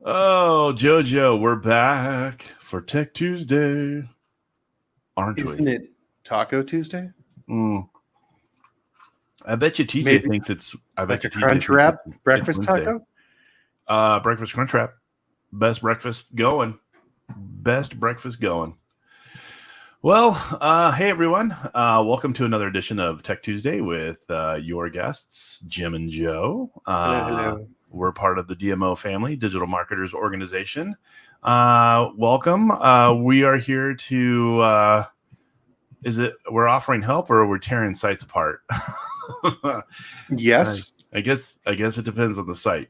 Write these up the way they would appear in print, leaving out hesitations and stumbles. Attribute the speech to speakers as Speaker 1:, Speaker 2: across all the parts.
Speaker 1: Oh, Jojo, we're back for Tech Tuesday, aren't
Speaker 2: Isn't
Speaker 1: we?
Speaker 2: it Taco Tuesday?
Speaker 1: Mm. I bet you TJ
Speaker 2: Maybe
Speaker 1: thinks it's. I bet
Speaker 2: like
Speaker 1: you
Speaker 2: a
Speaker 1: TJ
Speaker 2: Crunch
Speaker 1: thinks
Speaker 2: Wrap
Speaker 1: it's
Speaker 2: breakfast
Speaker 1: Wednesday.
Speaker 2: taco?
Speaker 1: Breakfast Crunch Wrap, best breakfast going. Best breakfast going. Well, hey everyone, welcome to another edition of Tech Tuesday with your guests, Jim and Joe.
Speaker 2: Hello, hello.
Speaker 1: We're part of the DMO family, Digital Marketers Organization. Welcome. We are here to. We're offering help or we're tearing sites apart?
Speaker 2: Yes.
Speaker 1: I guess it depends on the site.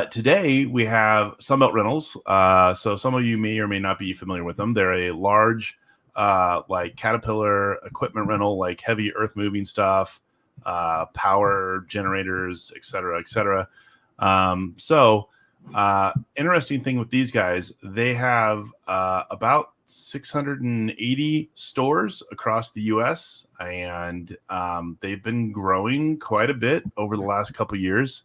Speaker 1: Today we have Sunbelt Rentals. So some of you may or may not be familiar with them. They're a large, like Caterpillar equipment rental, like heavy earth moving stuff, power generators, et cetera, et cetera. Interesting thing with these guys, they have about 680 stores across the U.S. and they've been growing quite a bit over the last couple years.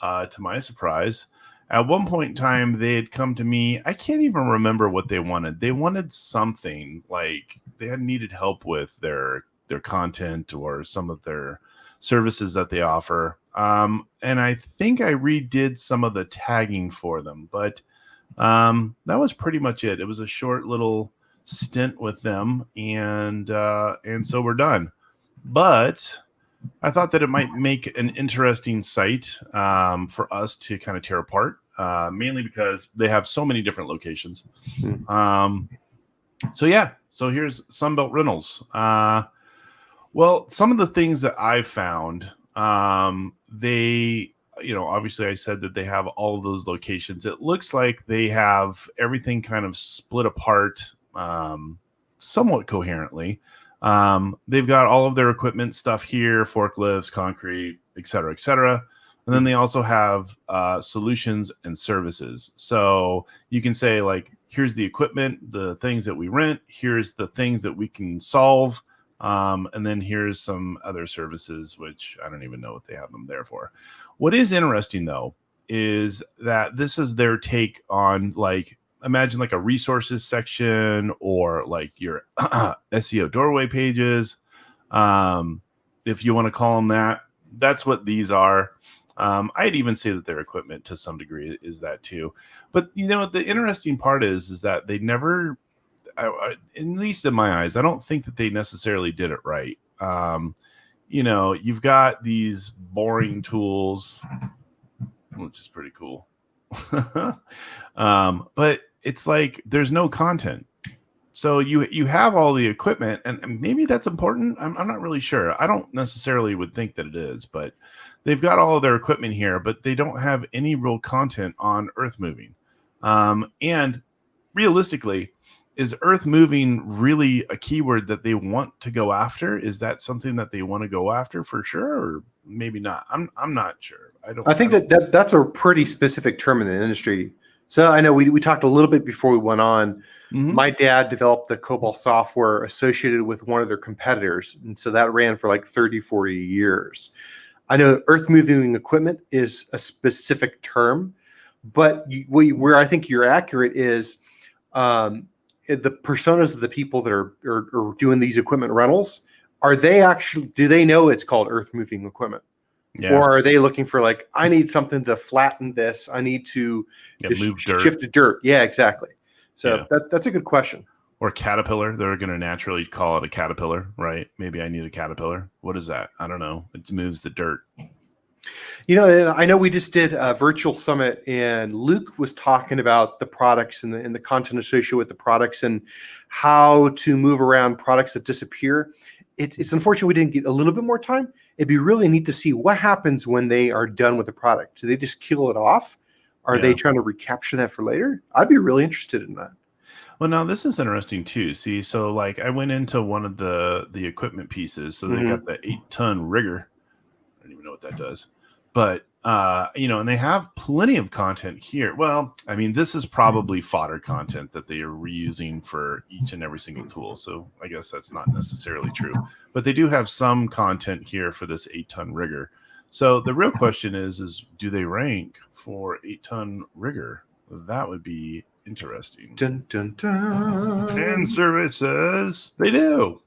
Speaker 1: To my surprise, at one point in time, they had come to me. I can't even remember what they wanted. They wanted something like they had needed help with their content or some of their services that they offer. And I think I redid some of the tagging for them, but that was pretty much it. It was a short little stint with them, and so we're done. But I thought that it might make an interesting site for us to kind of tear apart, mainly because they have so many different locations. So here's Sunbelt Rentals. Well, some of the things that I've found, they, obviously I said that they have all of those locations. It looks like they have everything kind of split apart somewhat coherently. They've got all of their equipment stuff here, forklifts, concrete, et cetera, et cetera. And then they also have solutions and services. So you can say, like, here's the equipment, the things that we rent, here's the things that we can solve, and then here's some other services, which I don't even know what they have them there for. What is interesting, though, is that this is their take on, like, imagine like a resources section or like your SEO doorway pages. If you want to call them that, that's what these are. I'd even say that their equipment to some degree is that too. But the interesting part is that they never, at least in my eyes, I don't think that they necessarily did it right. You've got these boring tools, which is pretty cool. But it's like there's no content. So you have all the equipment, and maybe that's important. I'm not really sure. I don't necessarily would think that it is, but they've got all of their equipment here, but they don't have any real content on earth moving. And realistically, is earth moving really a keyword that they want to go after? Is that something that they want to go after for sure, or maybe not? I'm not sure.
Speaker 2: I think that's a pretty specific term in the industry. So I know we talked a little bit before we went on.
Speaker 1: Mm-hmm.
Speaker 2: My dad developed the COBOL software associated with one of their competitors. And so that ran for like 30, 40 years. I know earth moving equipment is a specific term, but where I think you're accurate is the personas of the people that are doing these equipment rentals. Do they know it's called earth moving equipment? Yeah. Or are they looking for, like, I need something to flatten this, I need to
Speaker 1: move
Speaker 2: shift the dirt? Yeah, exactly. So that's a good question.
Speaker 1: Or Caterpillar, they're going to naturally call it a Caterpillar, right? Maybe I need a Caterpillar. What is that? I don't know. It moves the dirt.
Speaker 2: I know we just did a virtual summit, and Luke was talking about the products and the content associated with the products and how to move around products that disappear. It's unfortunate we didn't get a little bit more time. It'd be really neat to see what happens when they are done with the product. Do they just kill it off? Are they trying to recapture that for later? I'd be really interested in that.
Speaker 1: Well, now this is interesting too. See, so like I went into one of the equipment pieces. So they got the 8-ton rigger. I don't even know what that does, but and they have plenty of content here. Well, I mean, this is probably fodder content that they are reusing for each and every single tool. So I guess that's not necessarily true, but they do have some content here for this 8-ton rigger. So the real question is do they rank for 8-ton rigger? That would be interesting.
Speaker 2: Dun, dun, dun.
Speaker 1: And survey says they do.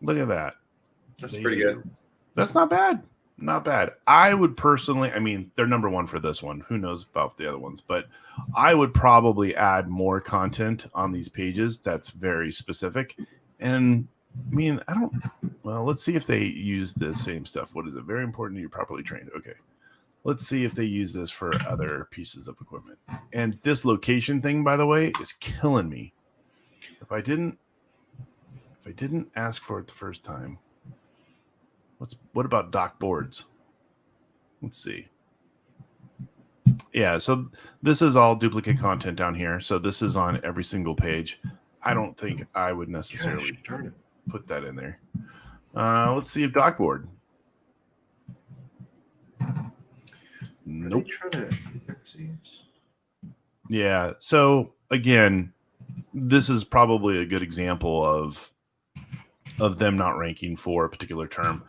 Speaker 1: Look at that.
Speaker 2: That's
Speaker 1: They
Speaker 2: pretty
Speaker 1: do.
Speaker 2: good.
Speaker 1: That's not bad. Not bad. I would personally, I mean, they're number one for this one. Who knows about the other ones? But I would probably add more content on these pages that's very specific. And I mean, well, let's see if they use this same stuff. What is it? Very important you're properly trained. Okay. Let's see if they use this for other pieces of equipment. And this location thing, by the way, is killing me. If I didn't ask for it the first time, what about dock boards? Let's see. Yeah, so this is all duplicate content down here. So this is on every single page. I don't think I would necessarily put that in there. Let's see if dock board. Nope. Yeah. So again, this is probably a good example of them not ranking for a particular term,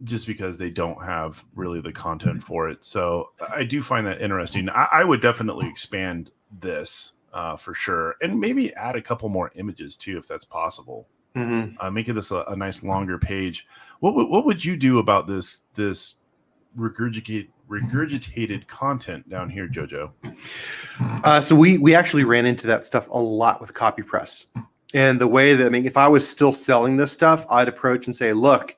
Speaker 1: just because they don't have really the content for it. So I do find that interesting. I would definitely expand this for sure, and maybe add a couple more images too, if that's possible.
Speaker 2: Mm-hmm.
Speaker 1: Making this a nice longer page. What would you do about this regurgitated content down here, Jojo?
Speaker 2: So we actually ran into that stuff a lot with CopyPress. And the way that, I mean, if I was still selling this stuff, I'd approach and say, look,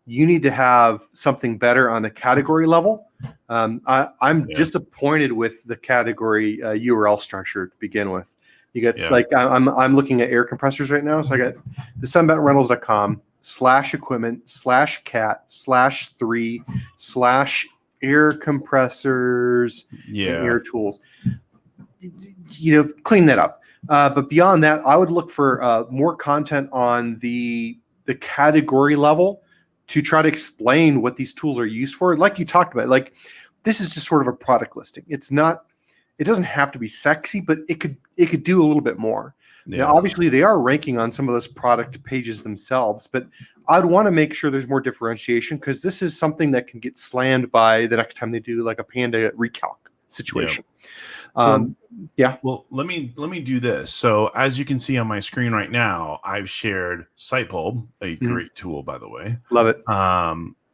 Speaker 2: you need to have something better on the category level. I'm disappointed with the category URL structure to begin with. You got like, I'm looking at air compressors right now. So I got the sunbeltrentals.com/cat/3/air compressors and air tools. Clean that up. But beyond that, I would look for more content on the category level to try to explain what these tools are used for. Like you talked about, like this is just sort of a product listing. It doesn't have to be sexy, but it could do a little bit more. Yeah. Now, obviously, they are ranking on some of those product pages themselves, but I'd want to make sure there's more differentiation, because this is something that can get slammed by the next time they do like a Panda recalc situation. Well,
Speaker 1: let me do this. So as you can see on my screen right now, I've shared SiteBulb, a great tool, by the way.
Speaker 2: Love it.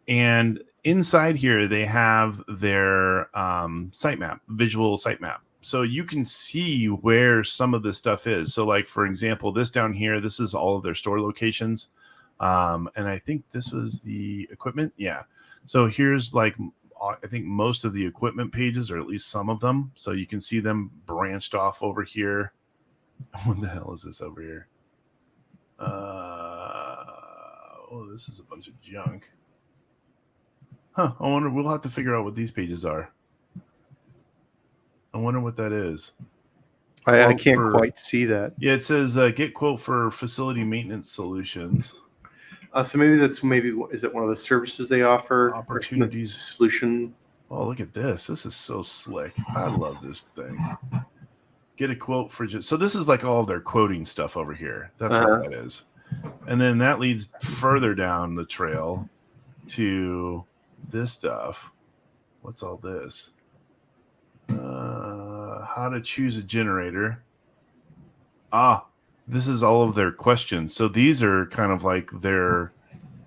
Speaker 1: And inside here, they have their sitemap, visual sitemap. So you can see where some of this stuff is. So like, for example, this down here, this is all of their store locations. And I think this was the equipment. Yeah. So here's like, I think most of the equipment pages, or at least some of them. So you can see them branched off over here. What the hell is this over here? Oh, this is a bunch of junk. Huh. I wonder, we'll have to figure out what these pages are. I wonder what that is.
Speaker 2: I can't quite see that.
Speaker 1: Yeah, it says get quote for facility maintenance solutions.
Speaker 2: So maybe is it one of the services they offer?
Speaker 1: Opportunities
Speaker 2: solution.
Speaker 1: Oh, look at this. This is so slick. I love this thing. Get a quote for so this is like all of their quoting stuff over here. That's what that is. And then that leads further down the trail to this stuff. What's all this? How to choose a generator. This is all of their questions. So these are kind of like their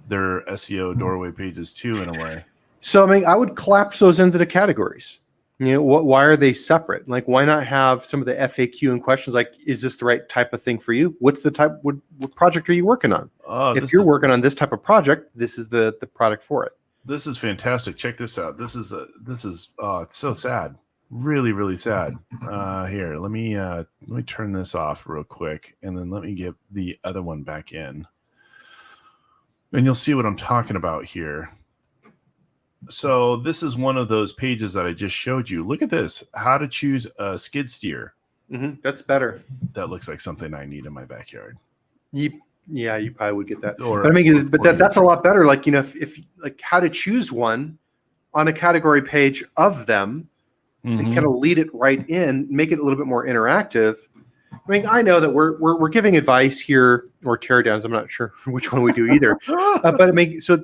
Speaker 1: SEO doorway pages too, in a way.
Speaker 2: So I mean, I would collapse those into the categories. Why are they separate? Like, why not have some of the FAQ and questions like, is this the right type of thing for you? What's the type? What project are you working on? If you're working on this type of project, this is the product for it.
Speaker 1: This is fantastic. Check this out. This is it's so sad. Really, really sad. Here, let me turn this off real quick, and then let me get the other one back in, and you'll see what I'm talking about here. So this is one of those pages that I just showed you. Look at this. How to choose a skid steer.
Speaker 2: That's better.
Speaker 1: That looks like something I need in my backyard.
Speaker 2: You probably would get that. But that's a lot better. Like, if like how to choose one on a category page of them. And kind of lead it right in, make it a little bit more interactive. I mean, I know that we're giving advice here, or teardowns. I'm not sure which one we do either. But I mean, so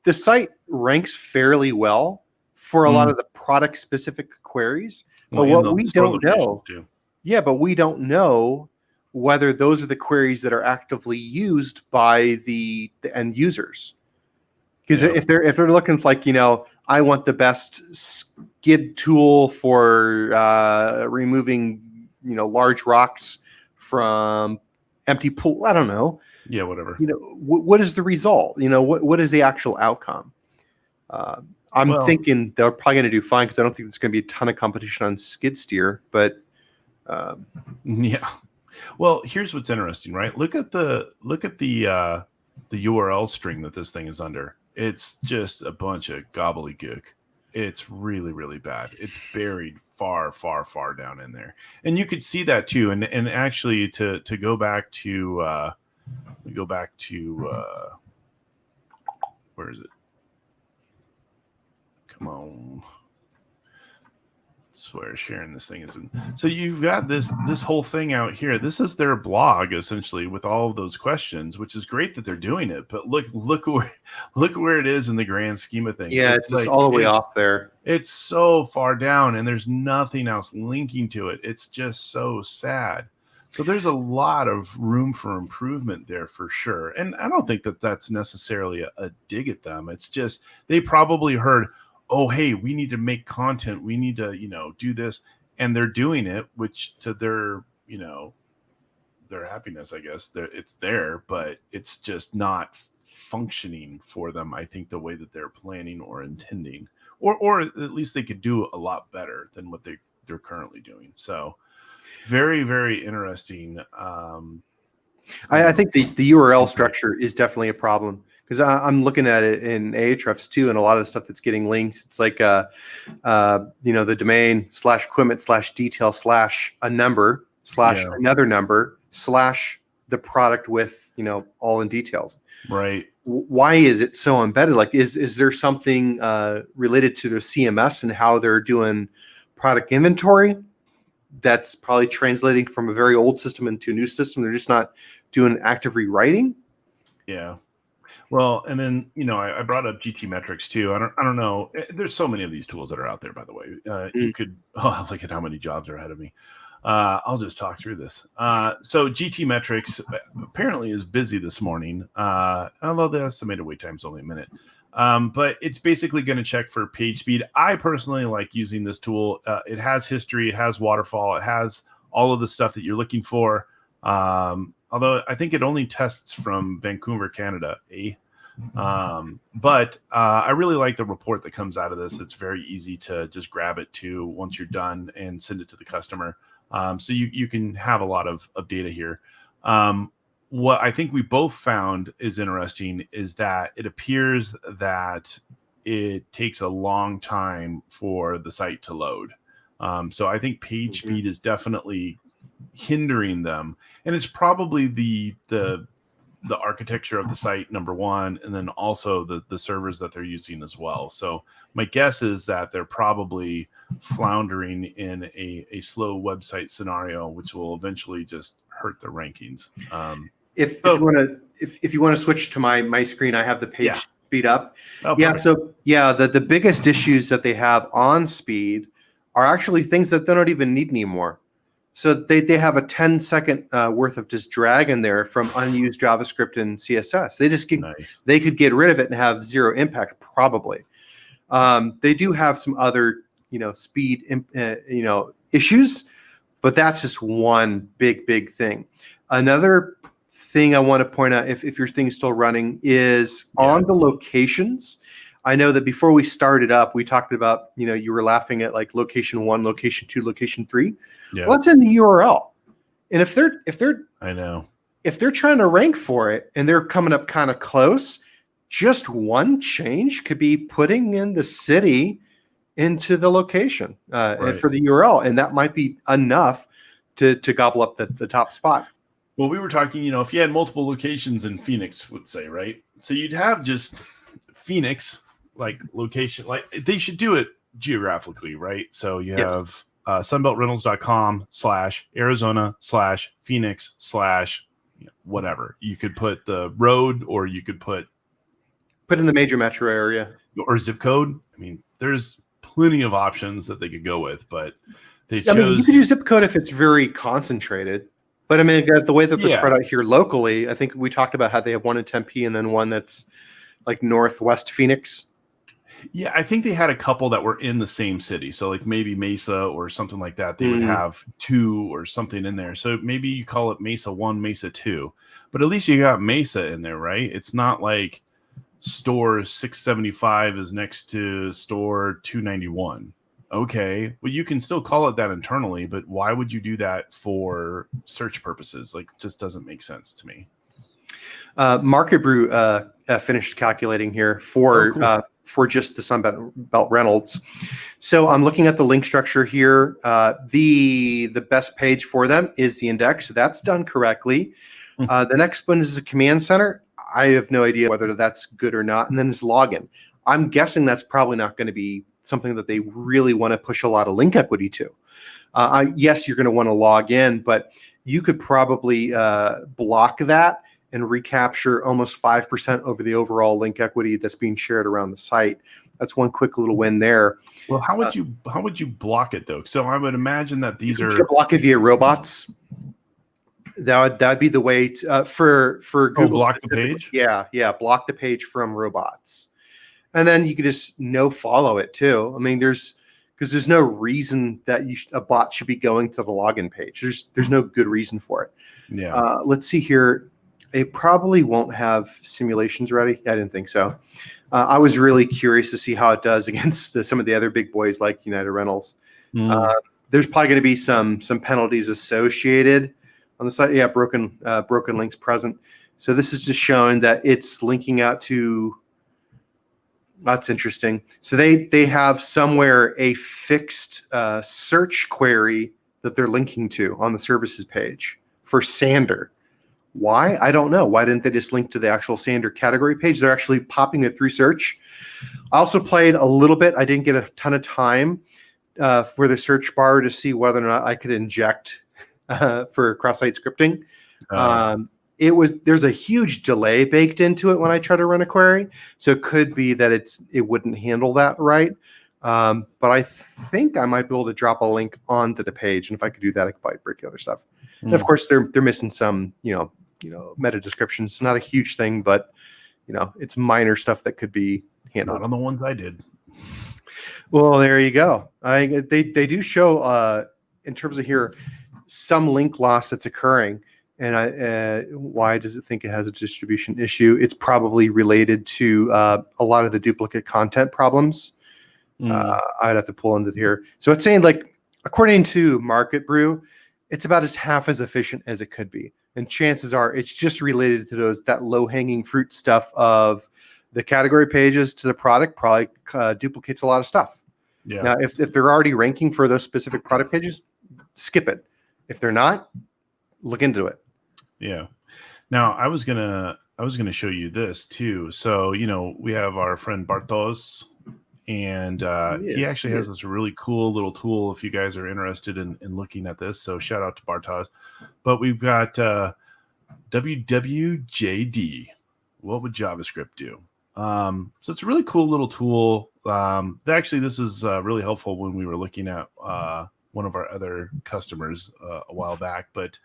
Speaker 2: the site ranks fairly well for a lot
Speaker 1: Mm.
Speaker 2: of the product specific queries.
Speaker 1: Well,
Speaker 2: But
Speaker 1: and
Speaker 2: what
Speaker 1: the
Speaker 2: we
Speaker 1: store
Speaker 2: don't
Speaker 1: locations
Speaker 2: know,
Speaker 1: too.
Speaker 2: yeah, but we don't know whether those are the queries that are actively used by the end users. Because
Speaker 1: Yeah.
Speaker 2: if they're looking for, like, I want the best skid tool for removing large rocks from empty pool. I don't know.
Speaker 1: Yeah, whatever.
Speaker 2: What is the result? What is the actual outcome? Uh, I'm
Speaker 1: Well,
Speaker 2: thinking they're probably going to do fine because I don't think there's going to be a ton of competition on skid steer. But um,
Speaker 1: yeah. Well, here's what's interesting, right? Look at the URL string that this thing is under. It's just a bunch of gobbledygook. It's really, really bad. It's buried far, far, far down in there. And you could see that too. And actually to go back to where is it? Come on. Swear sharing this thing isn't. So you've got this whole thing out here. This is their blog essentially with all of those questions, which is great that they're doing it. But look where it is in the grand scheme of things.
Speaker 2: yeah,
Speaker 1: It's
Speaker 2: it's just
Speaker 1: like
Speaker 2: all the way off there.
Speaker 1: it's so far down, and there's nothing else linking to it. It's just so sad. So there's a lot of room for improvement there for sure. And I don't think that that's necessarily a dig at them. It's just they probably heard, oh, hey, we need to make content. We need to, do this. And they're doing it, which to their, their happiness, I guess, it's there, but it's just not functioning for them, I think, the way that they're planning or intending. Or at least they could do a lot better than what they're currently doing. So very, very interesting.
Speaker 2: I think the URL structure is definitely a problem because I'm looking at it in Ahrefs too, and a lot of the stuff that's getting links. It's like the domain /equipment/detail/ a number /
Speaker 1: Yeah.
Speaker 2: another number / the product with all in details.
Speaker 1: Right.
Speaker 2: Why is it so embedded? Like, is there something related to their CMS and how they're doing product inventory that's probably translating from a very old system into a new system? They're just not doing active rewriting.
Speaker 1: Yeah. Well, and then I brought up GT metrics too. I don't know. There's so many of these tools that are out there. By the way, you could look at how many jobs are ahead of me. I'll just talk through this. So GT metrics apparently is busy this morning. Although the estimated wait time is only a minute. But it's basically going to check for page speed. I personally like using this tool. It has history, it has waterfall, it has all of the stuff that you're looking for. Although I think it only tests from Vancouver, Canada. But I really like the report that comes out of this. It's very easy to just grab it to once you're done and send it to the customer. So you can have a lot of data here. What I think we both found is interesting is that it appears that it takes a long time for the site to load. So I think page speed is definitely hindering them, and it's probably the architecture of the site, number one, and then also the servers that they're using as well. So my guess is that they're probably floundering in a slow website scenario, which will eventually just hurt their rankings.
Speaker 2: If you want to switch to my screen, I have the page speed up.
Speaker 1: Oh,
Speaker 2: yeah.
Speaker 1: perfect.
Speaker 2: So the biggest issues that they have on speed are actually things that they don't even need anymore. So they have a 10-second worth of just drag in there from unused JavaScript and CSS. They just they could get rid of it and have zero impact probably. They do have some other speed issues, but that's just one big thing. Another thing I want to point out, if your thing is still running, is on the locations. I know that before we started up, we talked about, you were laughing at like location 1, location 2, location 3.
Speaker 1: Yeah.
Speaker 2: Well, that's in the URL. And if they're trying to rank for it and they're coming up kind of close, just one change could be putting in the city into the location for the URL. And that might be enough to gobble up the top spot.
Speaker 1: Well, we were talking, if you had multiple locations in Phoenix, would say, right? So you'd have just Phoenix, like location, like they should do it geographically, right? So you have sunbeltrentals.com/Arizona/Phoenix/ whatever. You could put the road, or you could put
Speaker 2: Put in the major metro area.
Speaker 1: or zip code. I mean, there's plenty of options that they could go with, but they
Speaker 2: I mean, you
Speaker 1: chose.
Speaker 2: could use zip code if it's very concentrated. But I mean, the way that they're spread out here locally, I think we talked about how they have one in Tempe and then one that's like northwest Phoenix.
Speaker 1: Yeah, I think they had a couple that were in the same city. So like maybe Mesa or something like that. They would have 2 or something in there. So maybe you call it Mesa 1, Mesa 2. But at least you got Mesa in there, right? It's not like store 675 is next to store 291. Okay, well, you can still call it that internally, but why would you do that for search purposes? Like, just doesn't make sense to me.
Speaker 2: Market Brew finished calculating here for just the Sunbelt Reynolds. So I'm looking at the link structure here. The best page for them is the index. So that's done correctly. The next one is the command center. I have no idea whether that's good or not. And then there's login. I'm guessing that's probably not going to be something that they really want to push a lot of link equity to. Yes, you're going to want to log in, but you could probably block that and recapture almost 5% over the overall link equity that's being shared around the site. That's one quick little win there.
Speaker 1: Well, how would you block it though? So I would imagine that these
Speaker 2: you could block it via robots. That'd be the way to, for Google.
Speaker 1: Block the page.
Speaker 2: Yeah, block the page from robots, and then you could just no follow it too. I mean, because there's no reason that a bot should be going to the login page. There's no good reason for it.
Speaker 1: Yeah.
Speaker 2: Let's see here. It probably won't have simulations ready. I didn't think so. I was really curious to see how it does against some of the other big boys like United Rentals. There's probably going to be some penalties associated on the site. Yeah, broken links present. So this is just showing that it's linking out to. That's interesting. So they have somewhere a fixed search query that they're linking to on the services page for Sander. Why? I don't know. Why didn't they just link to the actual Sander category page? They're actually popping it through search. I also played a little bit. I didn't get a ton of time for the search bar to see whether or not I could inject for cross-site scripting. There's a huge delay baked into it when I try to run a query. So it could be that it wouldn't handle that right. But I think I might be able to drop a link onto the page. And if I could do that, I could probably break the other stuff. And of course they're missing some, meta descriptions. It's not a huge thing, but it's minor stuff that could be handled.
Speaker 1: Not on the ones I did.
Speaker 2: Well, there you go. They do show in terms of here some link loss that's occurring. And why does it think it has a distribution issue? It's probably related to a lot of the duplicate content problems. I'd have to pull into here. So it's saying, like, according to Market Brew, it's about half as efficient as it could be. And chances are it's just related to that low-hanging fruit stuff of the category pages to the product probably duplicates a lot of stuff.
Speaker 1: Yeah.
Speaker 2: Now, if they're already ranking for those specific product pages, skip it. If they're not, look into it.
Speaker 1: Yeah. Now I was gonna show you this too. So we have our friend Bartos, and he actually has this really cool little tool if you guys are interested in looking at this. So shout out to Bartos. But we've got WWJD. What would JavaScript do? So it's a really cool little tool. Actually, this is really helpful when we were looking at one of our other customers a while back, but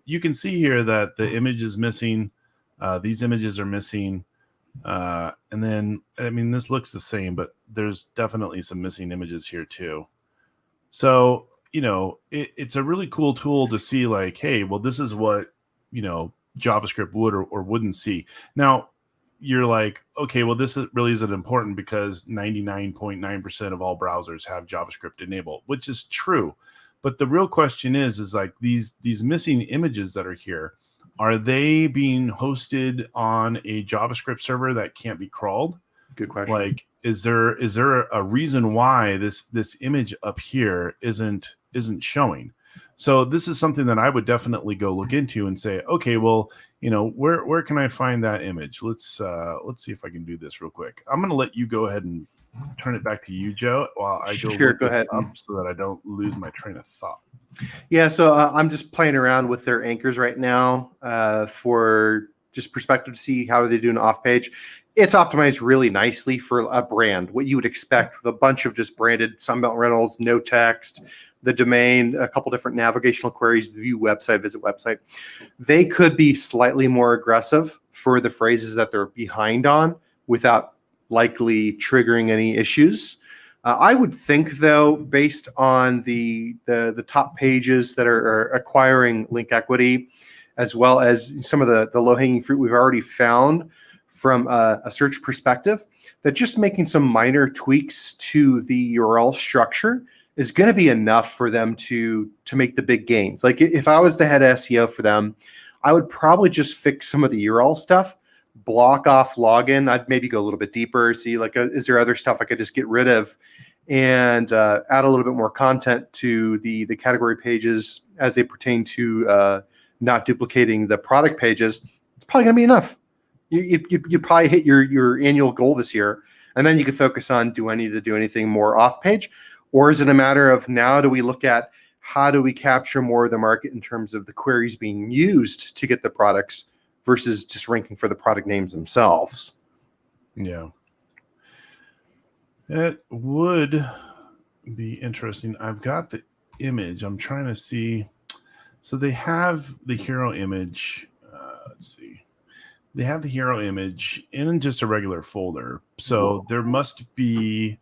Speaker 1: you can see here that the image is missing. These images are missing. And then, this looks the same, but there's definitely some missing images here too. So, it's a really cool tool to see, like, hey, well, this is what, JavaScript would or wouldn't see. Now, you're like, okay, well, this really isn't important because 99.9% of all browsers have JavaScript enabled, which is true. But the real question is like these missing images that are here, are they being hosted on a JavaScript server that can't be crawled?
Speaker 2: Good question.
Speaker 1: Like, is there a reason why this image up here isn't showing? So this is something that I would definitely go look into and say, okay, well, where can I find that image? Let's see if I can do this real quick. I'm going to let you go ahead and turn it back to you, Joe, while I
Speaker 2: go ahead
Speaker 1: so that I don't lose my train of thought.
Speaker 2: Yeah, so I'm just playing around with their anchors right now for just perspective to see how they doing off page. It's optimized really nicely for a brand, what you would expect with a bunch of just branded Sunbelt Rentals, no text, the domain, a couple different navigational queries, view website, visit website. They could be slightly more aggressive for the phrases that they're behind on without likely triggering any issues. I would think, though, based on the top pages that are acquiring link equity, as well as some of the low-hanging fruit we've already found from a search perspective, that just making some minor tweaks to the URL structure is going to be enough for them to make the big gains. Like if I was the head SEO for them, I would probably just fix some of the URL stuff, block off login. I'd maybe go a little bit deeper, see like, is there other stuff I could just get rid of, and add a little bit more content to the category pages as they pertain to not duplicating the product pages. It's probably going to be enough. You probably hit your annual goal this year, and then you can focus on, do I need to do anything more off page? Or is it a matter of, now do we look at how do we capture more of the market in terms of the queries being used to get the products versus just ranking for the product names themselves?
Speaker 1: Yeah. It would be interesting. I've got the image. I'm trying to see. So they have the hero image. Let's see. They have the hero image in just a regular folder. So there must be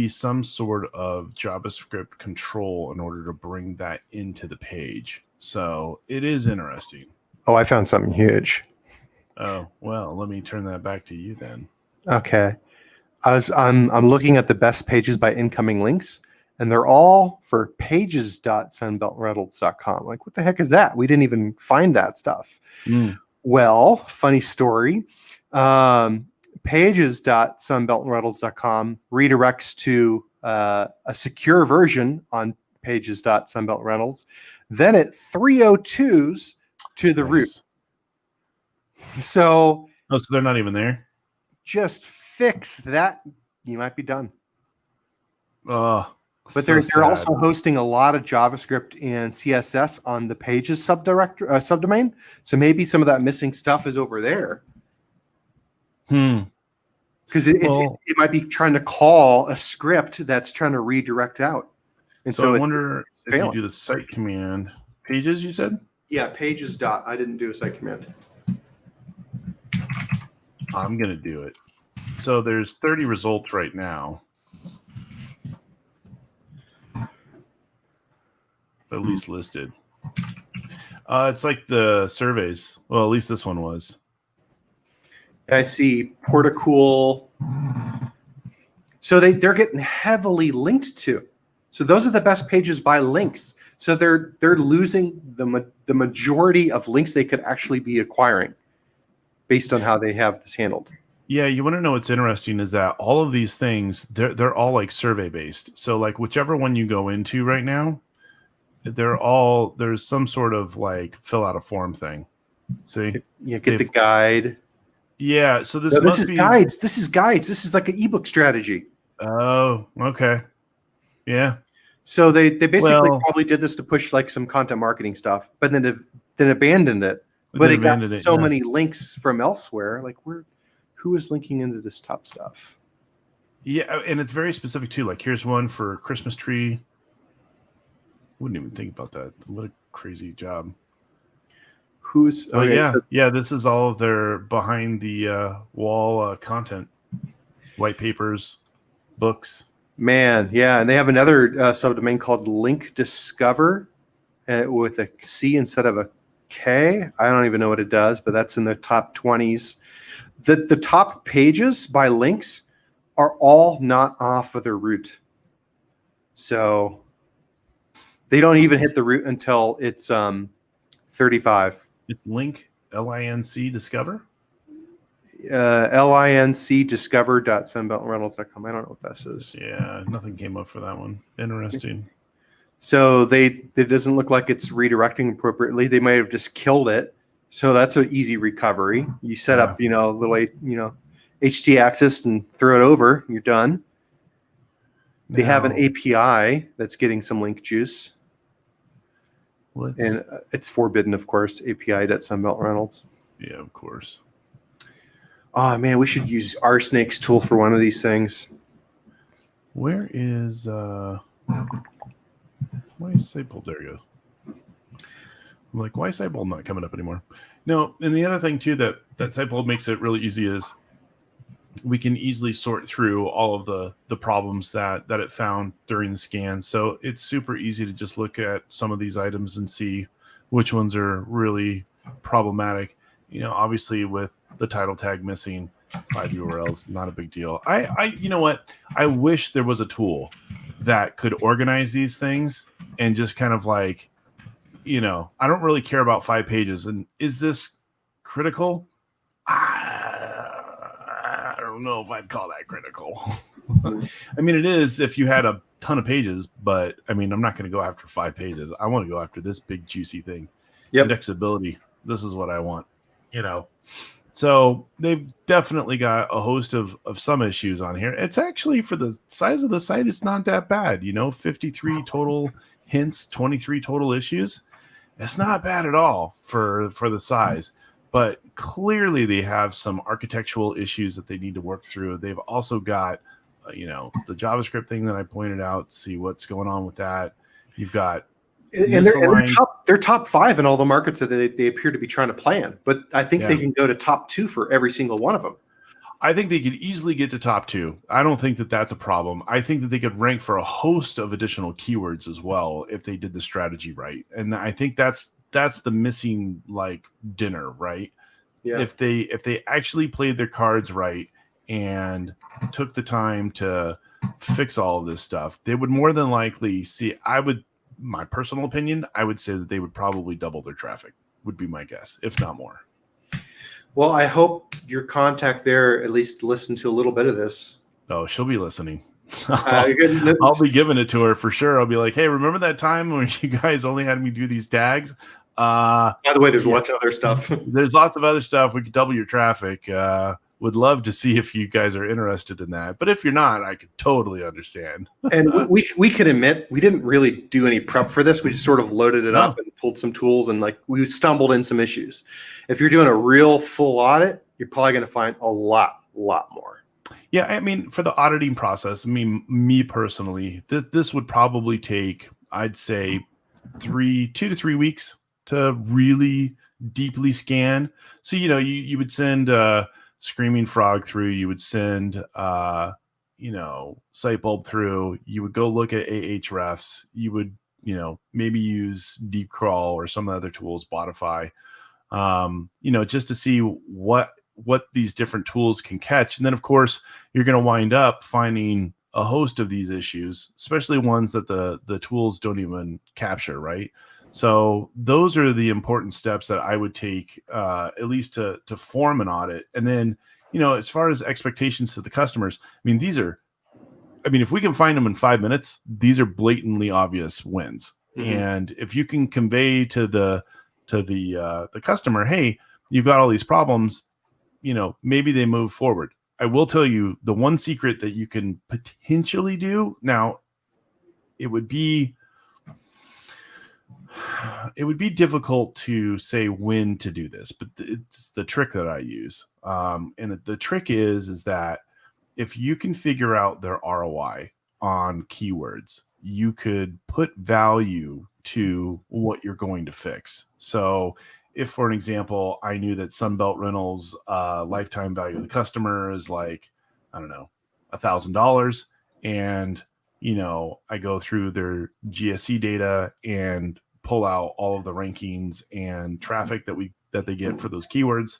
Speaker 1: some sort of JavaScript control in order to bring that into the page. So it is interesting.
Speaker 2: Oh, I found something huge.
Speaker 1: Oh, well, let me turn that back to you then.
Speaker 2: Okay. I'm looking at the best pages by incoming links, and they're all for pages.sunbeltrentals.com. Like, what the heck is that? We didn't even find that stuff. Well, funny story. Pages.sunbeltrentals.com redirects to a secure version on pages.sunbeltrentals. Then it 302s to the root. So
Speaker 1: they're not even there?
Speaker 2: Just fix that. You might be done.
Speaker 1: Oh,
Speaker 2: but they're also hosting a lot of JavaScript and CSS on the pages subdomain. So maybe some of that missing stuff is over there. Because it might be trying to call a script that's trying to redirect out. And
Speaker 1: so I wonder if you do the site command. Pages, you said?
Speaker 2: Yeah, pages. I didn't do a site command.
Speaker 1: I'm going to do it. So there's 30 results right now. At least listed. It's like the surveys. Well, at least this one was.
Speaker 2: I see Portacool. So they're getting heavily linked to. So those are the best pages by links. So they're losing the majority of links they could actually be acquiring based on how they have this handled.
Speaker 1: Yeah, you want to know what's interesting is that all of these things, they're all like survey based. So like whichever one you go into right now, there's some sort of like fill out a form thing. See?
Speaker 2: Get the guide.
Speaker 1: Yeah, so this
Speaker 2: is guides. This is guides. This is like an ebook strategy.
Speaker 1: Oh, okay. Yeah.
Speaker 2: So they basically probably did this to push like some content marketing stuff, but then abandoned it. But it got so many links from elsewhere. Like who is linking into this top stuff?
Speaker 1: Yeah, and it's very specific too. Like here's one for Christmas tree. Wouldn't even think about that. What a crazy job.
Speaker 2: Who's?
Speaker 1: Oh yeah, yeah. This is all of their behind the wall content, white papers, books.
Speaker 2: Man, yeah, and they have another subdomain called Link Discover with a C instead of a K. I don't even know what it does, but that's in the top 20s. The top pages by links are all not off of their root, so they don't even hit the root until it's 35.
Speaker 1: It's Link LINC Discover.
Speaker 2: LINC discover.sunbeltrentals.com. I don't know what this is.
Speaker 1: Yeah, nothing came up for that one. Interesting.
Speaker 2: So it doesn't look like it's redirecting appropriately. They might have just killed it. So that's an easy recovery. You set up, little, HT access and throw it over. You're done. They have an API that's getting some link juice. And it's forbidden, of course, API.Sunbelt Rentals.
Speaker 1: Yeah, of course.
Speaker 2: Oh man, we should use Snake's tool for one of these things.
Speaker 1: Where is why is Sable? There it goes. I'm like, why is Sable not coming up anymore? No, and the other thing too that Sable makes it really easy is we can easily sort through all of the problems that it found during the scan. So it's super easy to just look at some of these items and see which ones are really problematic. You know, obviously with the title tag missing, 5 URLs, not a big deal. I you know what? I wish there was a tool that could organize these things and just kind of like, you know, I don't really care about 5 pages. And is this critical? I don't know if I'd call that critical. I mean, it is if you had a ton of pages, but I mean, I'm not going to go after 5 pages. I want to go after this big juicy thing. Yep. Indexability. This is what I want, you know. So they've definitely got a host of some issues on here. It's actually, for the size of the site, it's not that bad. You know, 53 total hints, 23 total issues. It's not bad at all for the size. But clearly they have some architectural issues that they need to work through. They've also got, you know, the JavaScript thing that I pointed out, see what's going on with that. You've got...
Speaker 2: And they're top 5 in all the markets that they appear to be trying to play in. But I think they can go to top 2 for every single one of them.
Speaker 1: I think they could easily get to top 2. I don't think that that's a problem. I think that they could rank for a host of additional keywords as well if they did the strategy right. And I think that's the missing like dinner, right? Yeah. If they actually played their cards right and took the time to fix all of this stuff, they would more than likely see. My personal opinion, I would say that they would probably double their traffic, would be my guess, if not more.
Speaker 2: Well, I hope your contact there at least listened to a little bit of this.
Speaker 1: Oh, she'll be listening. I'll be giving it to her for sure. I'll be like, hey, remember that time when you guys only had me do these tags?
Speaker 2: By the way, there's lots of other stuff.
Speaker 1: There's lots of other stuff. We could double your traffic. Would love to see if you guys are interested in that. But if you're not, I could totally understand.
Speaker 2: And we can admit we didn't really do any prep for this. We just sort of loaded it up and pulled some tools, and like we stumbled in some issues. If you're doing a real full audit, you're probably going to find a lot more.
Speaker 1: Yeah, I mean, for the auditing process, I mean, me personally, this would probably take, I'd say, 2 to 3 weeks to really deeply scan. So, you know, you would send Screaming Frog through, you would send, you know, Sightbulb through, you would go look at Ahrefs, you would, you know, maybe use Deep Crawl or some other tools, Spotify, you know, just to see what these different tools can catch. And then, of course, you're going to wind up finding a host of these issues, especially ones that the tools don't even capture, right? So those are the important steps that I would take, at least to form an audit. And then, you know, as far as expectations to the customers, I mean, if we can find them in 5 minutes, these are blatantly obvious wins. Mm-hmm. And if you can convey to the customer, hey, you've got all these problems, you know, maybe they move forward. I will tell you the one secret that you can potentially do. Now, it would be difficult to say when to do this, but it's the trick that I use. And the trick is that if you can figure out their ROI on keywords, you could put value to what you're going to fix. So if, for an example, I knew that Sunbelt Rentals lifetime value of the customer is like, I don't know, $1,000, and, you know, I go through their GSE data and pull out all of the rankings and traffic that they get for those keywords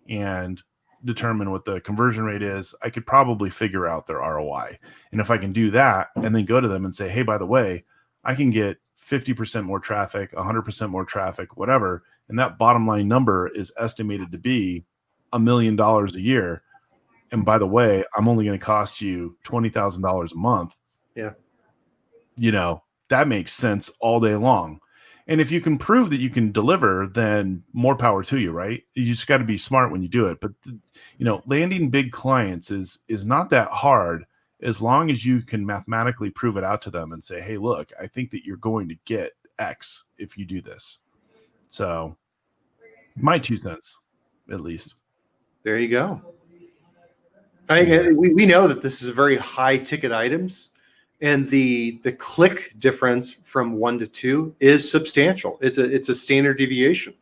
Speaker 1: and determine what the conversion rate is, I could probably figure out their ROI. And if I can do that and then go to them and say, hey, by the way, I can get 50% more traffic, 100% more traffic, whatever, and that bottom line number is estimated to be $1 million a year. And by the way, I'm only going to cost you $20,000 a month.
Speaker 2: Yeah.
Speaker 1: You know, that makes sense all day long. And if you can prove that you can deliver, then more power to you, right? You just got to be smart when you do it. But, you know, landing big clients is not that hard as long as you can mathematically prove it out to them and say, hey, look, I think that you're going to get X if you do this. So my 2 cents. at least.
Speaker 2: There you go. We know that this is a very high ticket items, and the click difference from 1 to 2 is substantial. It's a standard deviation.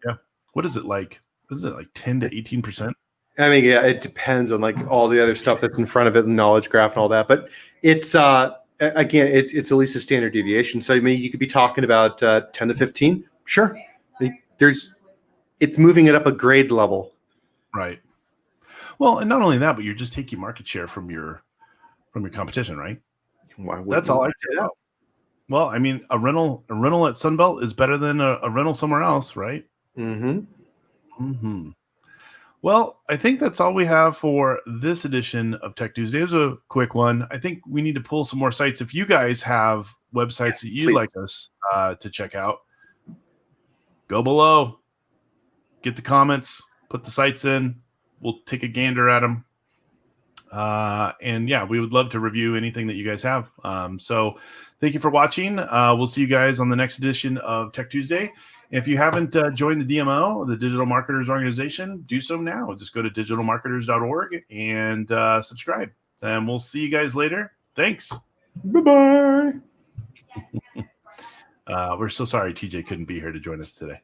Speaker 1: Yeah. What is it like? Is it like 10 to 18%?
Speaker 2: I mean, yeah, it depends on like all the other stuff that's in front of it, the knowledge graph and all that. But it's again, it's at least a standard deviation. So I mean, you could be talking about 10 to 15. Sure, it's moving it up a grade level.
Speaker 1: Right. Well, and not only that, but you're just taking market share from your competition, right? That's all I care about. Well, I mean, a rental at Sunbelt is better than a rental somewhere else, right?
Speaker 2: Mm-hmm.
Speaker 1: Mm-hmm. Well, I think that's all we have for this edition of Tech Tuesday. It was a quick one. I think we need to pull some more sites. If you guys have websites that you'd like us to check out, go below, get the comments, put the sites in. We'll take a gander at them. And yeah, we would love to review anything that you guys have. So thank you for watching. We'll see you guys on the next edition of Tech Tuesday. If you haven't joined the DMO, the Digital Marketers Organization, do so now. Just go to digitalmarketers.org and subscribe. And we'll see you guys later. Thanks.
Speaker 2: Bye-bye.
Speaker 1: We're so sorry TJ couldn't be here to join us today.